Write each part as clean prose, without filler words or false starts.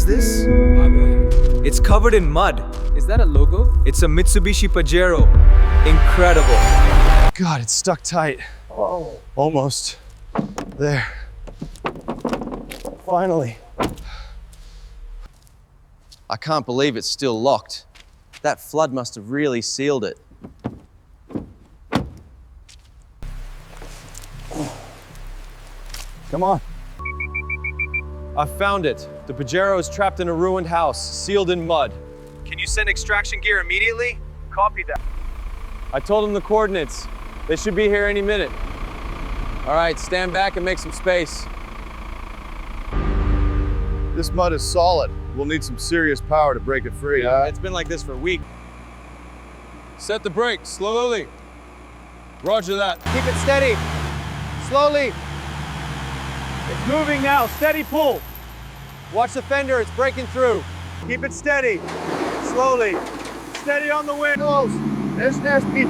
this? It's covered in mud. Is that a logo? It's a Mitsubishi Pajero. Incredible. God, it's stuck tight. Oh. Almost. There. Finally. I can't believe it's still locked. That flood must have really sealed it. Come on. I found it. The Pajero is trapped in a ruined house, sealed in mud. Can you send extraction gear immediately? Copy that. I told them the coordinates. They should be here any minute. All right, stand back and make some space. This mud is solid. We'll need some serious power to break it free. It's been like this for a week. Set the brakes, slowly. Roger that. Keep it steady. Slowly. It's moving now, steady pull. Watch the fender, it's breaking through. Keep it steady. Slowly. Steady on the windows. It's nasty.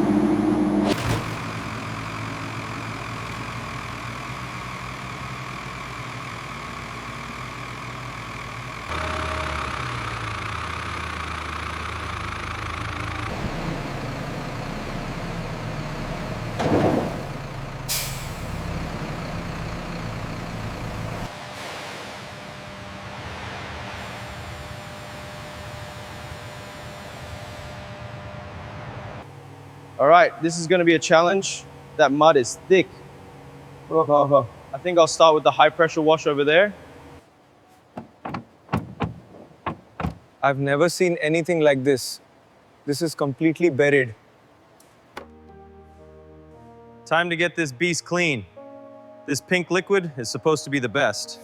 All right, this is gonna be a challenge. That mud is thick. I think I'll start with the high pressure wash over there. I've never seen anything like this. This is completely buried. Time to get this beast clean. This pink liquid is supposed to be the best.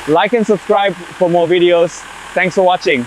Like and subscribe for more videos. Thanks for watching.